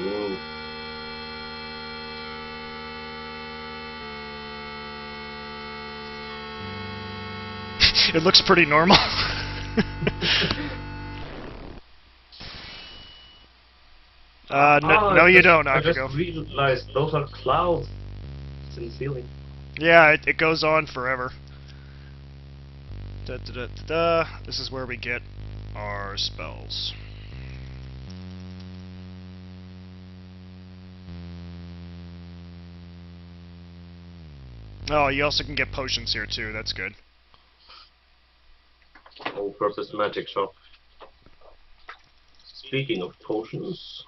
Ooh. It looks pretty normal. Ah, no, you don't, I just Akago. realized those are clouds in the ceiling. Yeah, it goes on forever. Da, da, da, da, da. This is where we get our spells. Oh, you also can get potions here too, that's good. All-purpose magic shop. Speaking of potions,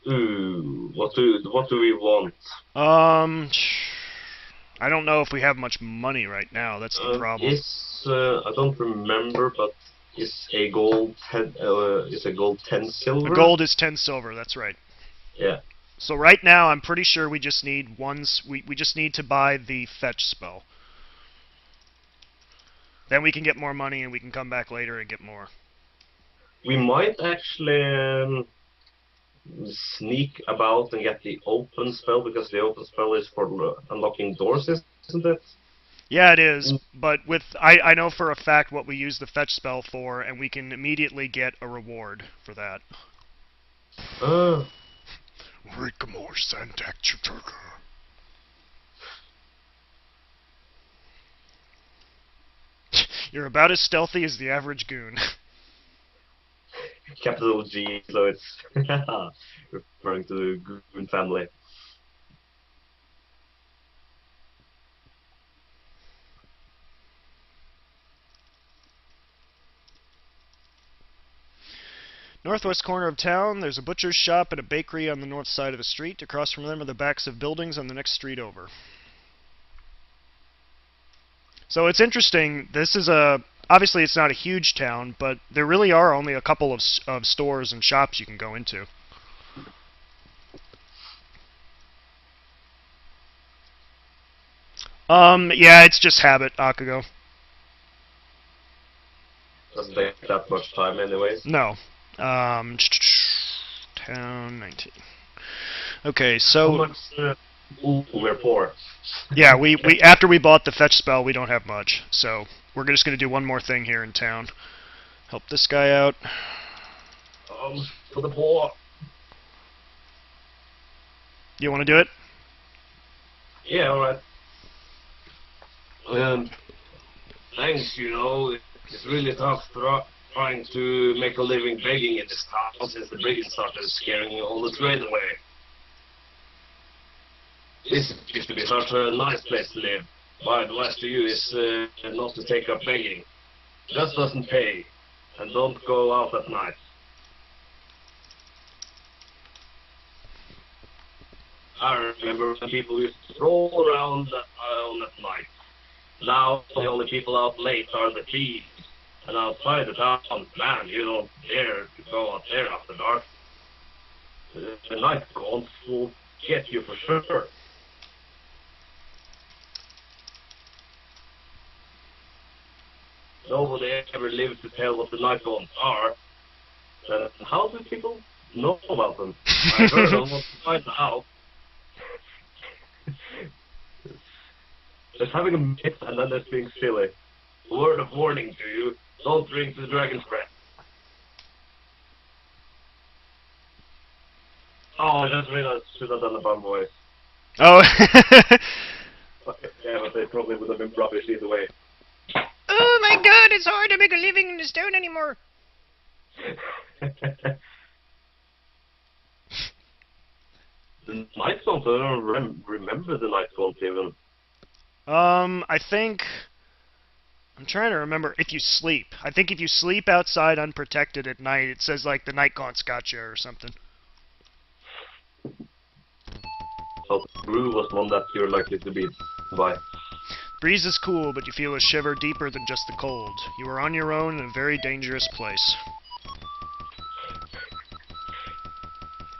ooh, what do we want? Um, I don't know if we have much money right now, that's the problem. I don't remember, but is a gold 10 A silver? gold is 10 silver, that's right. Yeah. So right now, I'm pretty sure we just need we just need to buy the fetch spell. Then we can get more money and we can come back later and get more. We might actually sneak about and get the open spell, because the open spell is for unlocking doors, isn't it? Yeah, it is, but I know for a fact what we use the fetch spell for, and we can immediately get a reward for that. Uh, Rigmore Sandactuturger. You're about as stealthy as the average goon. capital G, so it's referring to the Goon family. Northwest corner of town, there's a butcher's shop and a bakery on the north side of the street. Across from them are the backs of buildings on the next street over. So it's interesting. This is obviously it's not a huge town, but there really are only a couple of stores and shops you can go into. Yeah, it's just habit, Akago. Doesn't take that much time anyways. No. Um, town 19. Okay, How so much? Ooh, we're poor. yeah, we after we bought the fetch spell, we don't have much. So we're just gonna do one more thing here in town. Help this guy out. For the poor. You want to do it? Yeah, alright. Thanks, it's really tough trying to make a living begging in this town since the brigands started scaring all the trade away. This used to be such a nice place to live. My advice to you is not to take up begging. Just doesn't pay. And don't go out at night. I remember when people used to stroll around at night. Now the only people out late are the thieves. And outside the town, man, you don't dare to go out there after dark. The night gaunts will get you for sure. Nobody ever lived to tell what the night gaunts are. Then how do people know about them? I heard of what to find out. There's having a myth and then there's being silly. Word of warning to you, don't drink the dragon's breath. Oh, I just realized I should have done a bum voice. Oh. Yeah, but they probably would have been rubbish either way. Oh my god, it's hard to make a living in this town anymore. The night gaunt, I don't remember the night gaunt even. I think I'm trying to remember if you sleep. I think if you sleep outside unprotected at night, it says like the night gaunt's got you or something. So brew was one that you're likely to be by. Breeze is cool, but you feel a shiver deeper than just the cold. You are on your own in a very dangerous place.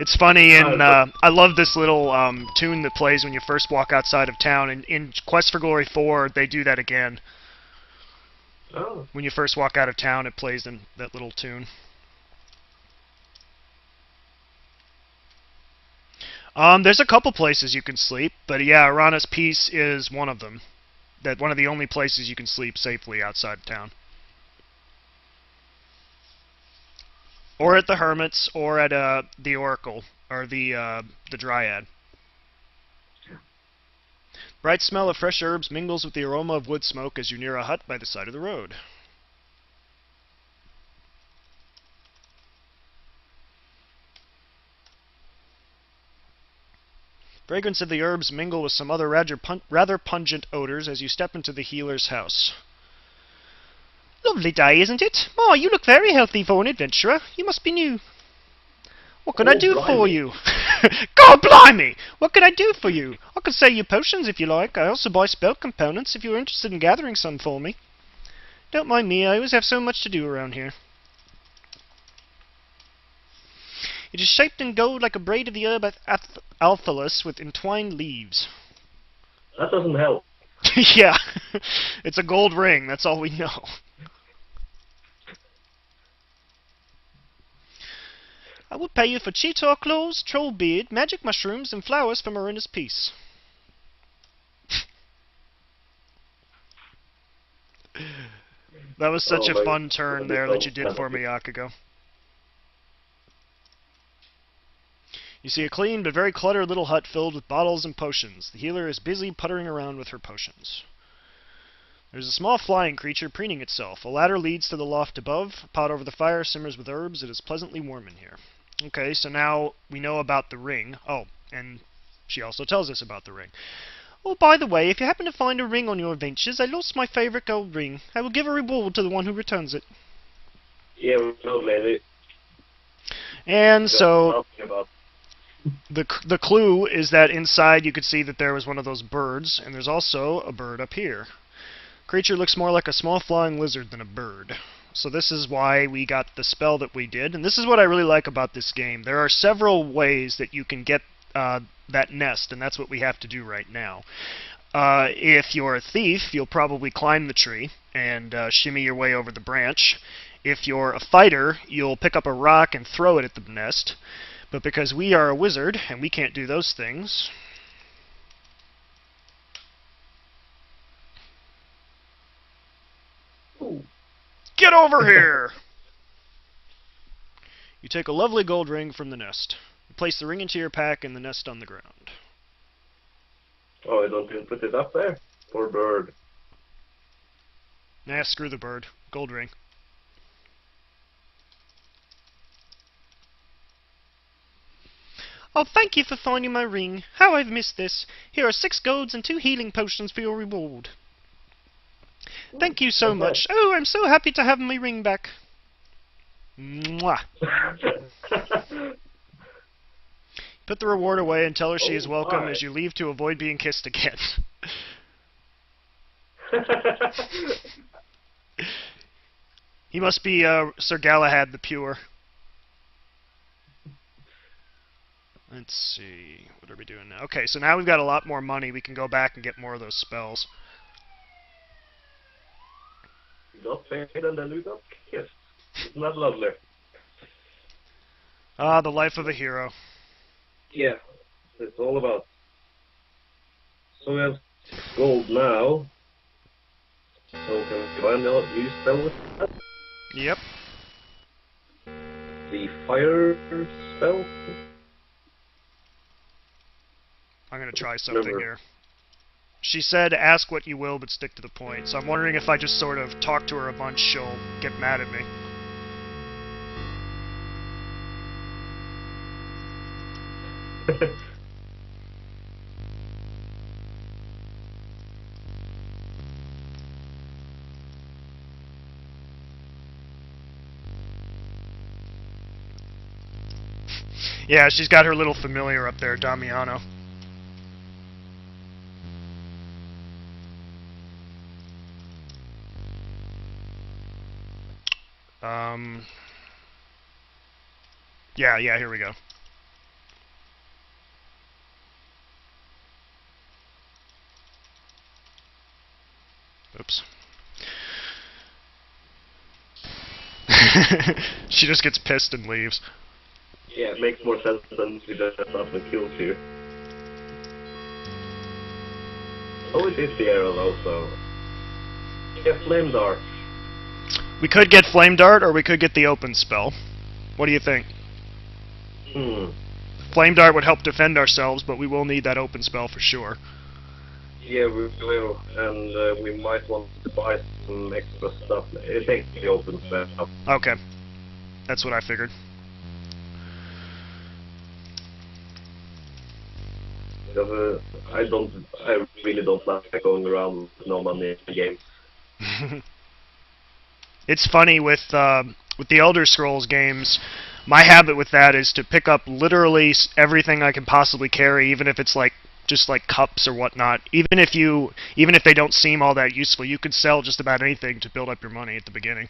It's funny, and but I love this little tune that plays when you first walk outside of town. And in Quest for Glory 4, they do that again. oh, When you first walk out of town, it plays in that little tune. There's a couple places you can sleep, but yeah, Arana's Peace is one of them. That one of the only places you can sleep safely outside of town. Or at the Hermits, or at the Oracle, or the Dryad. Bright smell of fresh herbs mingles with the aroma of wood smoke as you near a hut by the side of the road. Fragrance of the herbs mingle with some other rather pungent odors as you step into the healer's house. Lovely day, isn't it? Oh, you look very healthy for an adventurer. You must be new. What can I oh, do for blimey. you? God blimey! What can I do for you? I can sell you potions if you like. I also buy spell components if you're interested in gathering some for me. Don't mind me, I always have so much to do around here. It is shaped in gold like a braid of the herb Althalus with entwined leaves. That doesn't help. Yeah, it's a gold ring, that's all we know. I will pay you for cheetah claws, troll beard, magic mushrooms, and flowers for Marina's Peace. That was such Oh a my fun turn God, this there that you did sounds for me, Yakugo. You see a clean but very cluttered little hut filled with bottles and potions. The healer is busy puttering around with her potions. There's a small flying creature preening itself. A ladder leads to the loft above. A pot over the fire simmers with herbs. It is pleasantly warm in here. Okay, so now we know about the ring. Oh, and she also tells us about the ring. Oh, by the way, if you happen to find a ring on your adventures, I lost my favorite gold ring. I will give a reward to the one who returns it. Yeah, we know, maybe. And Just so talking about. the clue is that inside you could see that there was one of those birds, and there's also a bird up here. Creature looks more like a small flying lizard than a bird. So this is why we got the spell that we did, and this is what I really like about this game. There are several ways that you can get that nest, and that's what we have to do right now. If you're a thief, you'll probably climb the tree and shimmy your way over the branch. If you're a fighter, you'll pick up a rock and throw it at the nest. But because we are a wizard, and we can't do those things... Ooh. Get over here! You take a lovely gold ring from the nest. You place the ring into your pack and the nest on the ground. Oh, I don't even put it up there? Poor bird. Nah, screw the bird. Gold ring. Oh, thank you for finding my ring. How I've missed this. Here are 6 golds and 2 healing potions for your reward. Thank you so Okay. much. Oh, I'm so happy to have my ring back. Mwah. Put the reward away and tell her she is welcome my. as you leave to avoid being kissed again. He must be Sir Galahad the Pure. Let's see. What are we doing now? Okay, so now we've got a lot more money. We can go back and get more of those spells. You got paid and then you got kissed. Isn't that lovely? Ah, the life of a hero. Yeah, it's all about. So we have gold now. So can we find out new spell with that? Yep. The fire spell? I'm going to try something Remember. here. She said, ask what you will, but stick to the point. So I'm wondering if I just sort of talk to her a bunch, she'll get mad at me. Yeah, she's got her little familiar up there, Damiano. Yeah, here we go. Oops. She just gets pissed and leaves. Yeah, it makes more sense than we just have the kills here. Oh, it is the arrow though, so... Yeah, flame dart. We could get Flame Dart, or we could get the open spell. What do you think? Flame Dart would help defend ourselves, but we will need that open spell for sure. Yeah, we will, and we might want to buy some extra stuff. It takes the open spell. Okay. That's what I figured. Because I really don't like going around with no money in the game. It's funny with the Elder Scrolls games. My habit with that is to pick up literally everything I can possibly carry, even if it's like just like cups or whatnot. Even if they don't seem all that useful, you could sell just about anything to build up your money at the beginning.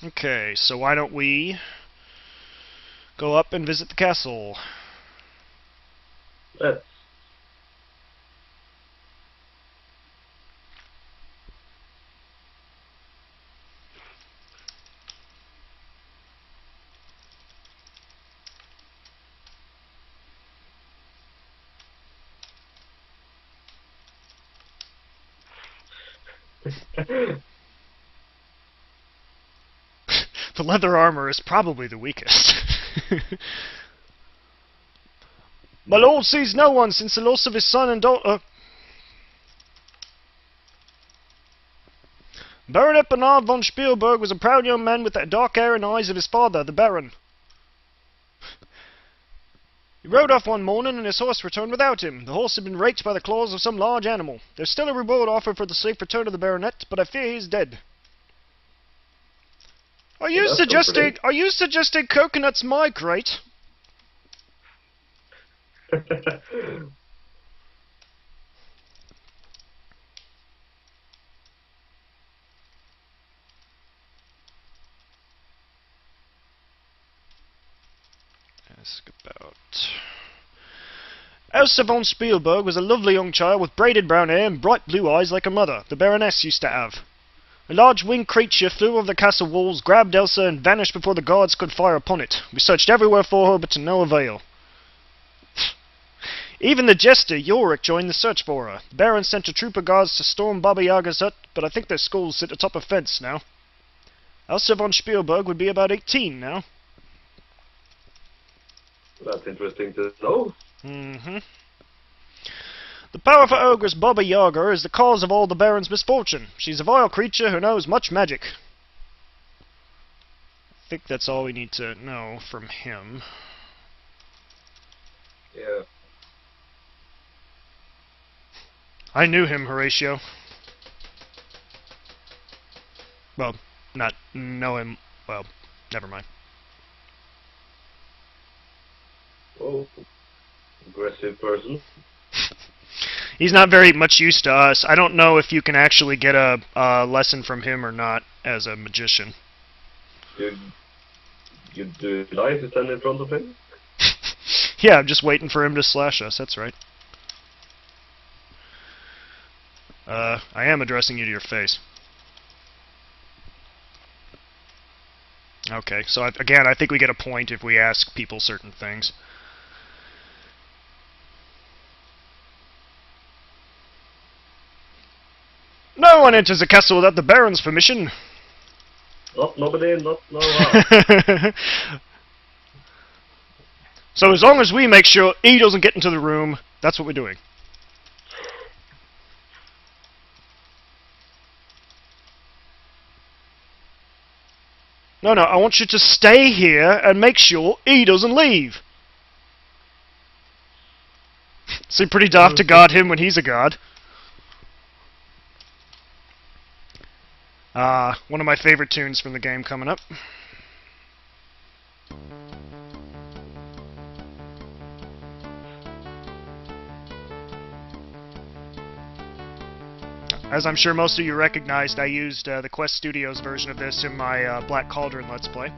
Okay, so why don't we go up and visit the castle? Let's. The leather armor is probably the weakest. My lord sees no one since the loss of his son and daughter. Baronet Bernard von Spielberg was a proud young man with the dark hair and eyes of his father, the Baron. He rode off one morning and his horse returned without him. The horse had been raked by the claws of some large animal. There's still a reward offered for the safe return of the Baronet, but I fear he's dead. Are you suggesting coconuts migrate? Ask about... Elsa von Spielberg was a lovely young child with braided brown hair and bright blue eyes like her mother, the Baroness used to have. A large winged creature flew over the castle walls, grabbed Elsa, and vanished before the guards could fire upon it. We searched everywhere for her, but to no avail. Even the jester, Yorick, joined the search for her. The Baron sent a troop of guards to storm Baba Yaga's hut, but I think their skulls sit atop a fence now. Elsa von Spielberg would be about 18 now. That's interesting to know. Mm-hmm. The powerful ogress Baba Yaga is the cause of all the Baron's misfortune. She's a vile creature who knows much magic. I think that's all we need to know from him. Yeah. I knew him, Horatio. Well, not know him. Well, never mind. Oh, aggressive person. He's not very much use to us. I don't know if you can actually get a lesson from him or not as a magician. You do it nice to stand in front of him? Yeah, I'm just waiting for him to slash us, that's right. I am addressing you to your face. Okay, so again, I think we get a point if we ask people certain things. No one enters a castle without the Baron's permission. Nobody, no one. So as long as we make sure he doesn't get into the room, that's what we're doing. No, I want you to stay here and make sure he doesn't leave. Seems pretty daft to guard him when he's a guard. One of my favorite tunes from the game coming up. As I'm sure most of you recognized, I used the Quest Studios version of this in my Black Cauldron Let's Play.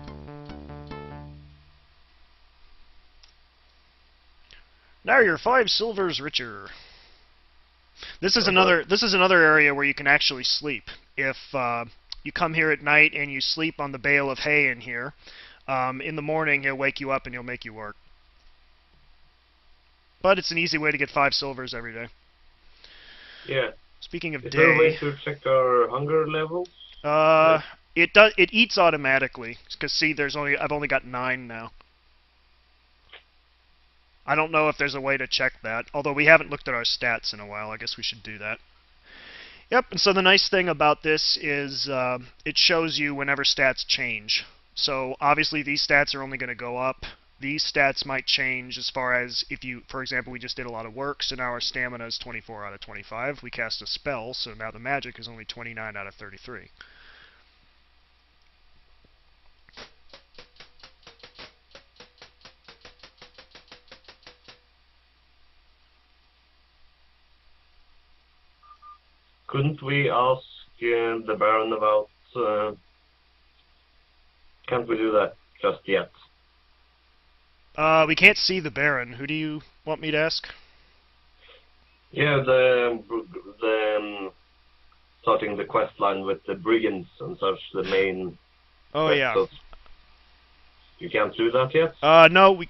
Now you're 5 silvers richer. This is Uh-huh. another area where you can actually sleep. If you come here at night and you sleep on the bale of hay in here, in the morning he'll wake you up and he'll make you work. But it's an easy way to get 5 silvers every day. Yeah. Speaking of Is there a way day, to check our hunger levels? uh, it eats automatically. Cause see, I've only got 9 now. I don't know if there's a way to check that. Although we haven't looked at our stats in a while, I guess we should do that. Yep. And so the nice thing about this is it shows you whenever stats change. So obviously these stats are only going to go up. These stats might change as far as if you, for example, we just did a lot of work, so now our stamina is 24 out of 25. We cast a spell, so now the magic is only 29 out of 33. Couldn't we ask the Baron about... can't we do that just yet? We can't see the Baron. Who do you want me to ask? Yeah, starting the quest line with the brigands and such, the main Oh, quest. yeah. So you can't do that yet? No, we...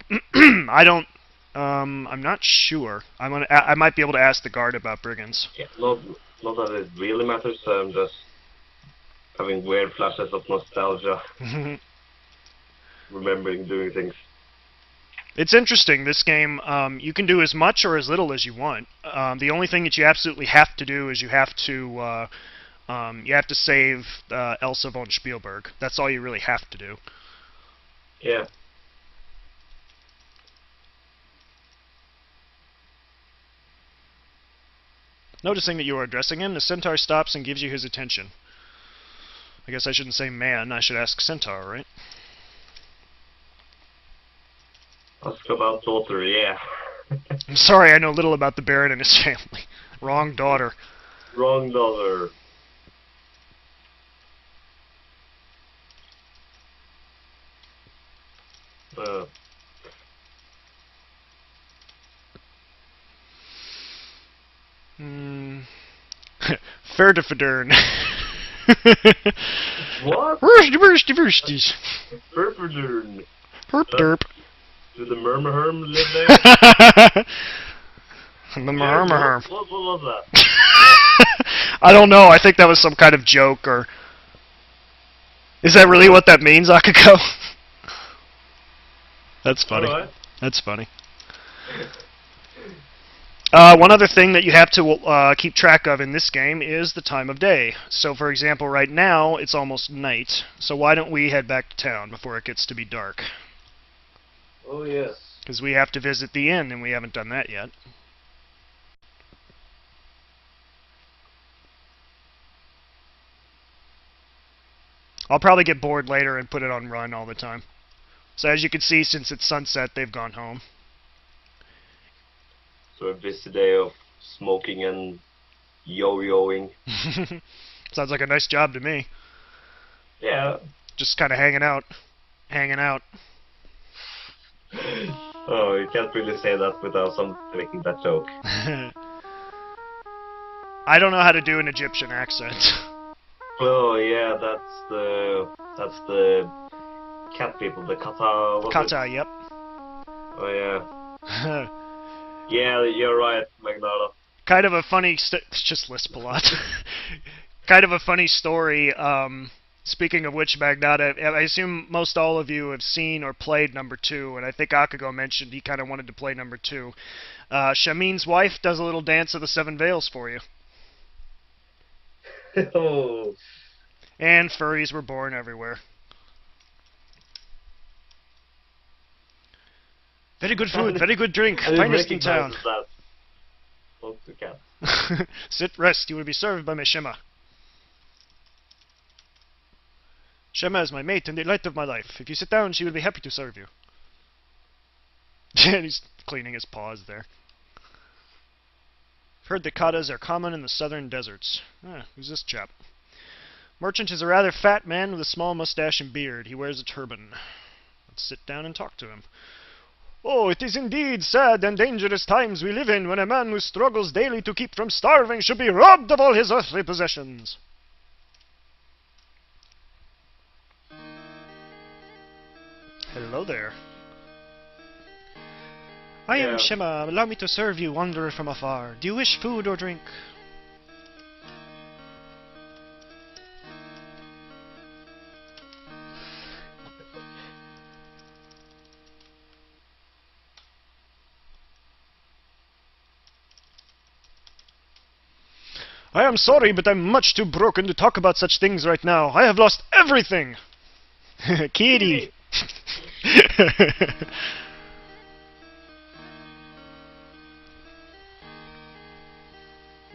I don't... I'm not sure. I might be able to ask the guard about brigands. Yeah, not that it really matters, I'm just having weird flashes of nostalgia, remembering doing things. It's interesting, this game, you can do as much or as little as you want. The only thing that you absolutely have to do is you have to save Elsa von Spielberg. That's all you really have to do. Yeah. Noticing that you are addressing him, the centaur stops and gives you his attention. I guess I shouldn't say man, I should ask centaur, right? Ask about daughter, yeah. I'm sorry, I know little about the Baron and his family. Wrong daughter. Wrong daughter. Ferdifadern. What? Wursty. Purperdern. Herp derp. Do the Murmurherm live there? The Yeah, Murmur. what was that? I don't know. I think that was some kind of joke, or is that really what that means, Akiko? That's funny. Alright. That's funny. One other thing that you have to keep track of in this game is the time of day. So, for example, right now it's almost night. So why don't we head back to town before it gets to be dark? Oh, yes. Because we have to visit the inn, and we haven't done that yet. I'll probably get bored later and put it on run all the time. So as you can see, since it's sunset, they've gone home. So a busy day of smoking and yo-yoing. Sounds like a nice job to me. Yeah. Just kind of hanging out. Hanging out. Oh, you can't really say that without someone making that joke. I don't know how to do an Egyptian accent. Oh yeah, that's the cat people, the kata. Kata, yep. Oh yeah. Yeah, you're right, Magnata. Kind of a funny... just lisp a lot. Kind of a funny story. Speaking of which, Magnata, I assume most all of you have seen or played number 2, and I think Akago mentioned he kind of wanted to play number 2. Shamin's wife does a little dance of the 7 Veils for you. Oh. And furries were born everywhere. Very good food, very good drink, finest in town. That. Oh, the cat. Sit, rest, you will be served by my Shema. Shema is my mate and the light of my life. If you sit down, she will be happy to serve you. And he's cleaning his paws there. I've heard that katas are common in the southern deserts. Who's this chap? Merchant is a rather fat man with a small mustache and beard. He wears a turban. Let's sit down and talk to him. Oh, it is indeed sad and dangerous times we live in when a man who struggles daily to keep from starving should be robbed of all his earthly possessions. Hello there. I am Yeah. Shema. Allow me to serve you, wanderer from afar. Do you wish food or drink? I am sorry, but I'm much too broken to talk about such things right now. I have lost everything! Kitty!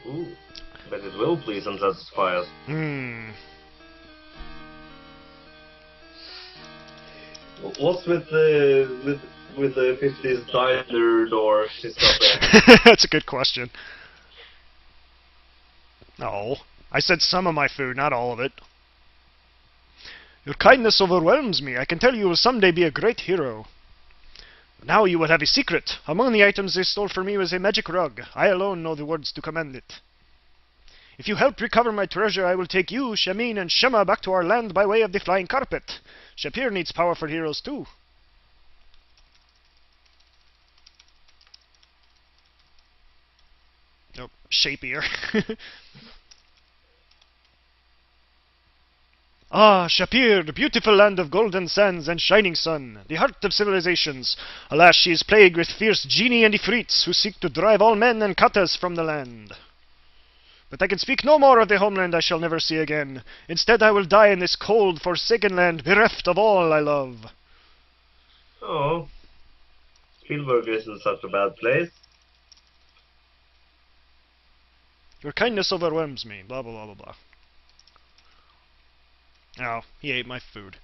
Ooh, but it will please and satisfy us. What's with the 50s diner door she's got there? That's a good question. No, I said some of my food, not all of it. Your kindness overwhelms me. I can tell you will someday be a great hero. Now you will have a secret. Among the items they stole from me was a magic rug. I alone know the words to command it. If you help recover my treasure, I will take you, Shamin, and Shema back to our land by way of the flying carpet. Shapir needs powerful heroes too. Nope, Shapier. Ah, Shapir, the beautiful land of golden sands and shining sun, the heart of civilizations. Alas, she is plagued with fierce genii and ifrits who seek to drive all men and katas from the land. But I can speak no more of the homeland I shall never see again. Instead, I will die in this cold, forsaken land, bereft of all I love. Oh, Spielberg isn't such a bad place. Your kindness overwhelms me, blah blah blah blah blah. Oh, he ate my food.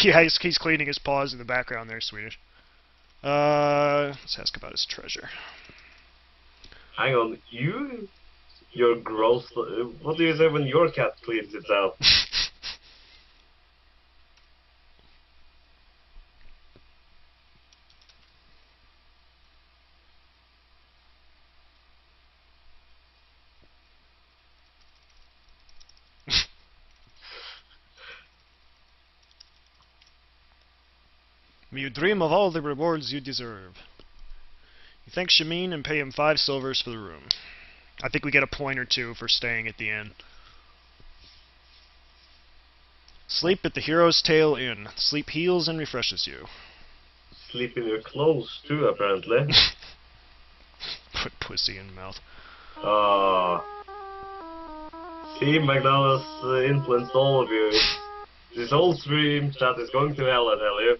Yeah, he's cleaning his paws in the background there, Swedish. Let's ask about his treasure. Hang on, you're gross. What do you say when your cat cleans itself? May you dream of all the rewards you deserve. You thank Shamin and pay him 5 silvers for the room. I think we get a point or 2 for staying at the inn. Sleep at the Hero's Tail Inn. Sleep heals and refreshes you. Sleep in your clothes too, apparently. Put pussy in mouth. Ah. See, McDonald's influenced all of you. This whole stream chat is going to hell, I tell you.